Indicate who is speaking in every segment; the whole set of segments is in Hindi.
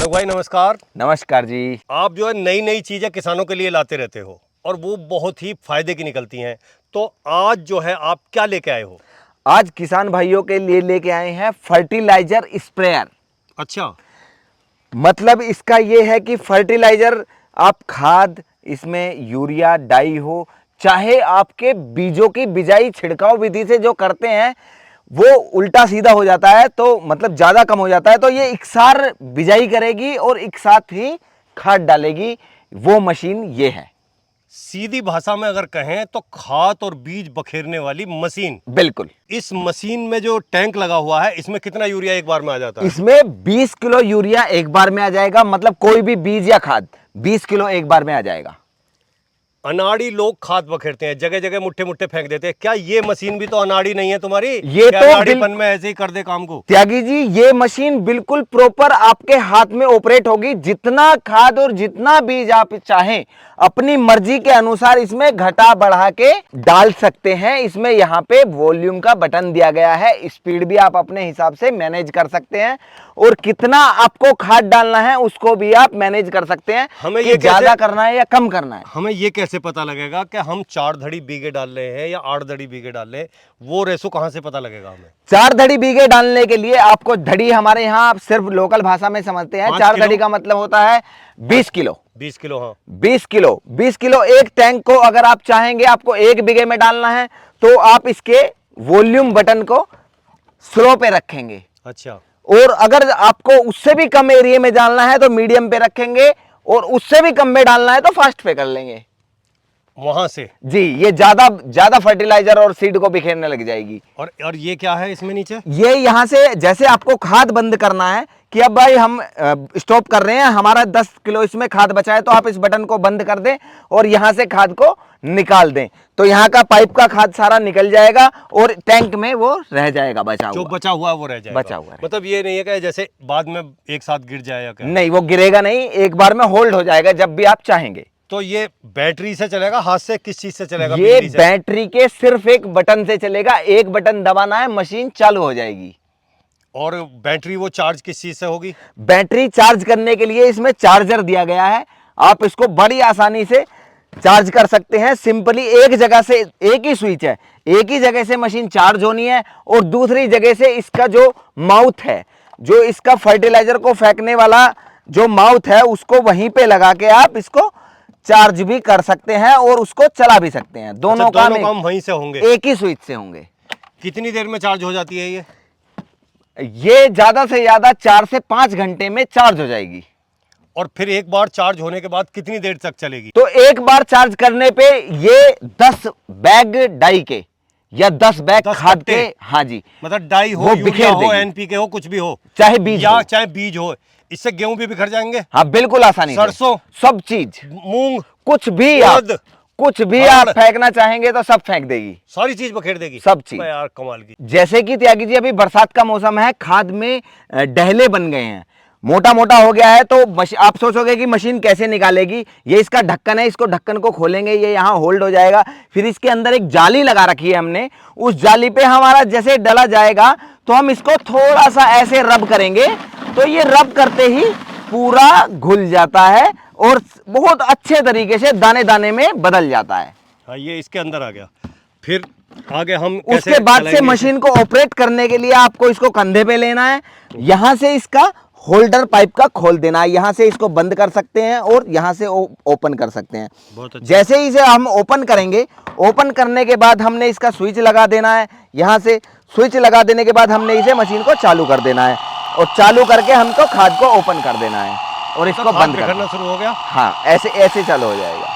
Speaker 1: तो भाई नमस्कार।
Speaker 2: नमस्कार जी।
Speaker 1: आप जो है नई नई चीजें किसानों के लिए लाते रहते हो और वो बहुत ही फायदे की निकलती हैं। तो आज जो है आप क्या लेके आए हो?
Speaker 2: आज किसान भाइयों के लिए लेके आए हैं फर्टिलाइजर स्प्रेयर।
Speaker 1: अच्छा।
Speaker 2: मतलब इसका ये है कि फर्टिलाइजर आप खाद इसमें यूरिया डाई हो, चाहे आपके बीजों की बिजाई छिड़काव विधि से जो करते हैं वो उल्टा सीधा हो जाता है, तो मतलब ज़्यादा कम हो जाता है, तो ये इकसार बिजाई करेगी और एक साथ ही खाद डालेगी। वो मशीन ये है।
Speaker 1: सीधी भाषा में अगर कहें तो खाद और बीज बखेरने वाली मशीन।
Speaker 2: बिल्कुल।
Speaker 1: इस मशीन में जो टैंक लगा हुआ है इसमें कितना यूरिया एक बार में आ जाता है?
Speaker 2: इसमें 20 किलो यूरिया एक बार में आ जाएगा। मतलब कोई भी बीज या खाद 20 किलो एक बार में आ जाएगा।
Speaker 1: अनाड़ी लोग खाद बखेरते हैं, जगह जगह मुट्ठे मुट्ठे फेंक देते हैं। क्या ये मशीन भी तो अनाड़ी नहीं है तुम्हारी?
Speaker 2: ये तो
Speaker 1: अनाड़ीपन में ऐसे ही कर दे काम को।
Speaker 2: त्यागी जी, ये मशीन बिल्कुल प्रॉपर आपके हाथ में ऑपरेट होगी। जितना खाद और जितना बीज आप चाहें अपनी मर्जी के अनुसार इसमें घटा बढ़ा के डाल सकते हैं। इसमें यहाँ पे वॉल्यूम का बटन दिया गया है, स्पीड भी आप अपने हिसाब से मैनेज कर सकते हैं और कितना आपको खाद डालना है उसको भी आप मैनेज कर सकते हैं।
Speaker 1: हमें
Speaker 2: कि
Speaker 1: ये
Speaker 2: ज्यादा करना है या कम करना है।
Speaker 1: हमें ये कैसे पता लगेगा कि हम 4 धड़ी बीघे डाल रहे हैं या 8 धड़ी बीघे डाल रहे हैं? वो रेसो कहाँ से पता लगेगा हमें?
Speaker 2: 4 धड़ी बीघे डालने के लिए आपको, धड़ी हमारे यहाँ आप सिर्फ लोकल भाषा में समझते हैं। 4 धड़ी का मतलब होता है 20 किलो।
Speaker 1: 20 किलो, हाँ।
Speaker 2: 20 किलो एक टैंक को अगर आप चाहेंगे आपको 1 बीघे में डालना है तो आप इसके वॉल्यूम बटन को स्लो पे रखेंगे।
Speaker 1: अच्छा।
Speaker 2: और अगर आपको उससे भी कम एरिया में डालना है तो मीडियम पे रखेंगे और उससे भी कम में डालना है तो फास्ट पे कर लेंगे।
Speaker 1: वहां से
Speaker 2: जी, ये ज्यादा फर्टिलाइजर और सीड को बिखेरने लग जाएगी।
Speaker 1: और ये क्या है इसमें नीचे?
Speaker 2: ये यहाँ से जैसे आपको खाद बंद करना है कि अब भाई हम स्टॉप कर रहे हैं, हमारा 10 किलो इसमें खाद बचा है, तो आप इस बटन को बंद कर दें और यहाँ से खाद को निकाल दें तो यहाँ का पाइप का खाद सारा निकल जाएगा और टैंक में वो रह जाएगा बचा हुआ।
Speaker 1: जो बचा हुआ है वो रह जाएगा।
Speaker 2: बचा हुआ
Speaker 1: मतलब ये नहीं है कि जैसे बाद में एक साथ गिर जाएगा क्या?
Speaker 2: नहीं, वो गिरेगा नहीं, एक बार में होल्ड हो जाएगा जब भी आप चाहेंगे।
Speaker 1: तो ये बैटरी से चलेगा? हाथ से किस चीज से चलेगा?
Speaker 2: ये बैटरी के सिर्फ एक बटन से चलेगा। एक बटन दबाना है, मशीन चालू हो जाएगी।
Speaker 1: और बैटरी वो चार्ज किस चीज से होगी?
Speaker 2: बैटरी चार्ज करने के लिए इसमें चार्जर दिया गया है। आप इसको बड़ी आसानी से चार्ज कर सकते हैं। सिंपली एक जगह से, एक ही स्विच है, एक ही जगह से मशीन चार्ज होनी है और दूसरी जगह से इसका जो माउथ है, जो इसका फर्टिलाइजर को फेंकने वाला जो माउथ है, उसको वहीं पे लगा के आप इसको चार्ज भी कर सकते हैं और उसको चला भी सकते हैं। दोनों काम
Speaker 1: वहीं से होंगे,
Speaker 2: एक ही स्विच से होंगे।
Speaker 1: कितनी देर में चार्ज हो जाती है
Speaker 2: ये ज्यादा से ज्यादा 4 से 5 घंटे में चार्ज हो जाएगी।
Speaker 1: और फिर एक बार चार्ज होने के बाद कितनी देर तक चलेगी?
Speaker 2: तो एक बार चार्ज करने पे ये 10 बैग डाई के या 10 बैग खाद के, हाँ जी,
Speaker 1: मतलब डाई हो, यूरिया हो, एनपीके हो, कुछ भी हो,
Speaker 2: चाहे बीज
Speaker 1: या
Speaker 2: हो,
Speaker 1: चाहे बीज हो, इससे गेहूं भी बिखर जाएंगे।
Speaker 2: हाँ बिल्कुल आसानी।
Speaker 1: सरसों,
Speaker 2: सब चीज,
Speaker 1: मूंग,
Speaker 2: कुछ भी आप फेंकना चाहेंगे तो सब फेंक देगी,
Speaker 1: सारी चीज बखेर देगी,
Speaker 2: सब चीज।
Speaker 1: यार कमाल की।
Speaker 2: जैसे कि त्यागी जी अभी बरसात का मौसम है, खाद में डहले बन गए हैं, मोटा मोटा हो गया है, तो आप सोचोगे कि मशीन कैसे निकालेगी। ये इसका ढक्कन है, इसको ढक्कन को खोलेंगे, ये यहाँ होल्ड हो जाएगा। फिर इसके अंदर एक जाली लगा रखी है हमने, उस जाली पे हमारा जैसे डला जाएगा तो हम इसको थोड़ा सा ऐसे रब करेंगे तो ये रब करते ही पूरा घुल जाता है और बहुत अच्छे तरीके से दाने दाने में बदल जाता है।
Speaker 1: हाँ, ये इसके अंदर आ गया। फिर आगे हम
Speaker 2: उसके बाद से मशीन को ऑपरेट करने के लिए आपको इसको कंधे पे लेना है, यहां से इसका होल्डर पाइप का खोल देना है, यहां से इसको बंद कर सकते हैं और यहां से ओपन कर सकते हैं।
Speaker 1: बहुत अच्छा।
Speaker 2: जैसे ही इसे हम ओपन करेंगे, ओपन करने के बाद हमने इसका स्विच लगा देना है। यहां से स्विच लगा देने के बाद हमने इसे मशीन को चालू कर देना है और चालू करके हमको खाद को ओपन कर देना है और इसको बंद करना
Speaker 1: शुरू हो गया।
Speaker 2: हाँ, ऐसे चालू हो जाएगा।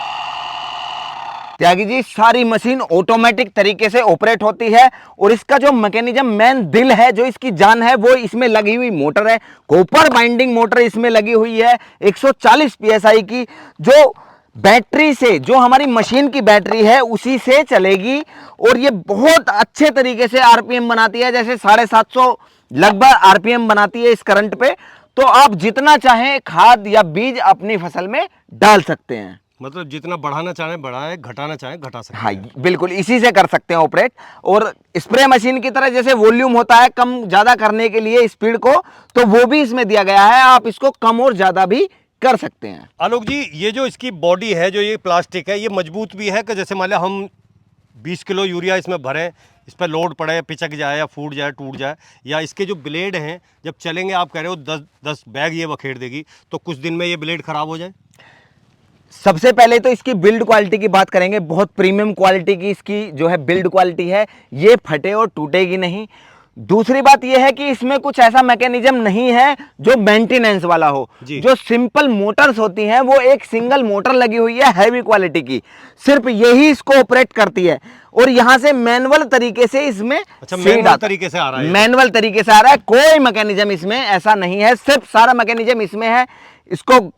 Speaker 2: त्यागी जी, सारी मशीन ऑटोमेटिक तरीके से ऑपरेट होती है और इसका जो मैकेनिज्म, मेन दिल है, जो इसकी जान है, वो इसमें लगी हुई मोटर है। कॉपर बाइंडिंग मोटर इसमें लगी हुई है 140 PSI की, जो बैटरी से, जो हमारी मशीन की बैटरी है उसी से चलेगी और ये बहुत अच्छे तरीके से RPM बनाती है। जैसे 750 लगभग RPM बनाती है इस करंट पे। तो आप जितना चाहें खाद या बीज अपनी फसल में डाल सकते हैं।
Speaker 1: मतलब जितना बढ़ाना चाहें बढ़ाएं, घटाना चाहें घटा सकते
Speaker 2: हाँ
Speaker 1: हैं।
Speaker 2: बिल्कुल, इसी से कर सकते हैं ऑपरेट। और स्प्रे मशीन की तरह जैसे वॉल्यूम होता है कम ज्यादा करने के लिए स्पीड को, तो वो भी इसमें दिया गया है, आप इसको कम और ज्यादा भी कर सकते हैं।
Speaker 1: आलोक जी, ये जो इसकी बॉडी है, जो ये प्लास्टिक है, ये मजबूत भी है कि जैसे मान लिया हम 20 किलो यूरिया इसमें भरें, इस पर लोड पड़े, पिचक जाए या फूट जाए, टूट जाए, या इसके जो ब्लेड हैं जब चलेंगे, आप कह रहे हो 10 बैग ये बखेर देगी, तो कुछ दिन में ये ब्लेड खराब हो जाए?
Speaker 2: सबसे पहले तो इसकी बिल्ड क्वालिटी की बात करेंगे, बहुत प्रीमियम क्वालिटी की इसकी जो है बिल्ड क्वालिटी है, ये फटे और टूटेगी नहीं। दूसरी बात यह है कि इसमें कुछ ऐसा मैकेनिज्म नहीं है जो मेंटेनेंस वाला हो।
Speaker 1: जी।
Speaker 2: जो सिंपल मोटर्स होती हैं वो एक सिंगल मोटर लगी हुई है हैवी क्वालिटी की, सिर्फ यही इसको ऑपरेट करती है। और यहां से मैनुअल तरीके से इसमें
Speaker 1: अच्छा,
Speaker 2: सीड
Speaker 1: मैनुअल
Speaker 2: आता-
Speaker 1: तरीके से आ रहा है ये?
Speaker 2: मैनुअल तरीके से आ रहा है, कोई मैकेनिज्म इसमें ऐसा नहीं है, सिर्फ सारा मैकेनिज्म इसमें है इसको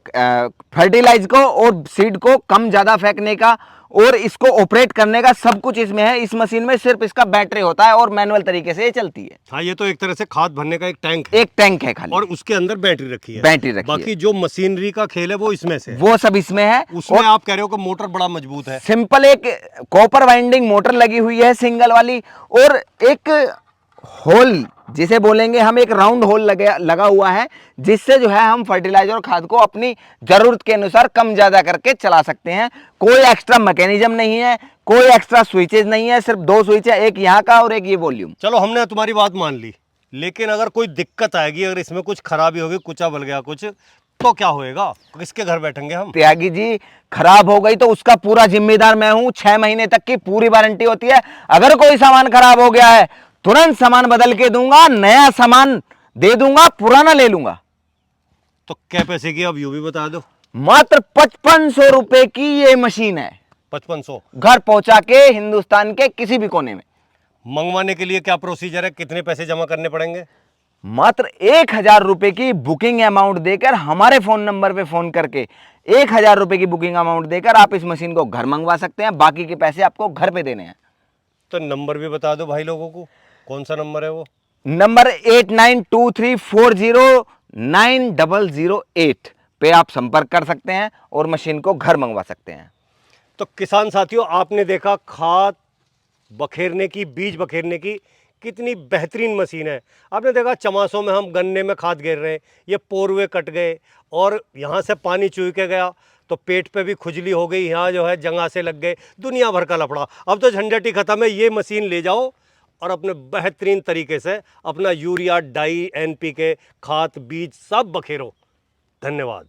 Speaker 2: फर्टिलाइज को और सीड को कम ज्यादा फेंकने का और इसको ऑपरेट करने का सब कुछ इसमें है। इस मशीन में सिर्फ इसका बैटरी होता है और मैनुअल तरीके से ये चलती है।
Speaker 1: हाँ, ये तो एक तरह से खाद भरने का एक टैंक है,
Speaker 2: एक टैंक है खाली
Speaker 1: और उसके अंदर बैटरी रखी है।
Speaker 2: बैटरी रखी
Speaker 1: बाकी जो मशीनरी का खेल है वो इसमें से है।
Speaker 2: वो सब इसमें है।
Speaker 1: उसमें
Speaker 2: और
Speaker 1: आप कह रहे हो कि मोटर बड़ा मजबूत है।
Speaker 2: सिंपल एक कॉपर वाइंडिंग मोटर लगी हुई है सिंगल वाली, और एक होल जिसे बोलेंगे हम, एक राउंड होल लगा हुआ है, जिससे जो है हम फर्टिलाइजर और खाद को अपनी जरूरत के अनुसार कम ज्यादा करके चला सकते हैं। कोई एक्स्ट्रा मैकेनिज्म नहीं है, कोई एक्स्ट्रा स्विचेज नहीं है, सिर्फ 2 स्विच है, एक यहाँ का और एक ये वॉल्यूम।
Speaker 1: चलो, हमने तुम्हारी बात मान ली, लेकिन अगर कोई दिक्कत आएगी, अगर इसमें कुछ खराबी होगी, कुचा बल गया कुछ, तो क्या होएगा? किसके घर बैठेंगे हम?
Speaker 2: त्यागी जी, खराब हो गई तो उसका पूरा जिम्मेदार मैं हूं। 6 महीने तक की पूरी वारंटी होती है। अगर कोई सामान खराब हो गया है, तुरंत सामान बदल के दूंगा, नया सामान दे दूंगा, पुराना ले लूंगा।
Speaker 1: तो क्या पैसे की, अब यूं भी बता दो।
Speaker 2: मात्र 5500 रुपए की ये मशीन है,
Speaker 1: 5500।
Speaker 2: घर पहुंचा के हिंदुस्तान के किसी भी कोने में।
Speaker 1: मंगवाने के लिए क्या प्रोसीजर है, कितने पैसे जमा करने पड़ेंगे?
Speaker 2: मात्र 1000 रुपए की बुकिंग अमाउंट देकर, हमारे फोन नंबर पे फोन करके 1000 रुपए की बुकिंग अमाउंट देकर आप इस मशीन को घर मंगवा सकते हैं। बाकी के पैसे आपको घर पे देने हैं।
Speaker 1: तो नंबर भी बता दो भाई लोगों को, कौन सा नंबर है वो?
Speaker 2: नंबर 8923409008 पे आप संपर्क कर सकते हैं और मशीन को घर मंगवा सकते हैं।
Speaker 1: तो किसान साथियों, आपने देखा खाद बखेरने की, बीज बखेरने की कितनी बेहतरीन मशीन है। आपने देखा चमासों में हम गन्ने में खाद घेर रहे हैं, ये पोरवे कट गए और यहाँ से पानी चूह के गया तो पेट पे भी खुजली हो गई, यहाँ जो है जंगा से लग गए, दुनिया भर का लफड़ा। अब तो झंझट ही खत्म है, ये मशीन ले जाओ और अपने बेहतरीन तरीके से अपना यूरिया, डाई, NPK, खाद, बीज सब बखेरो। धन्यवाद।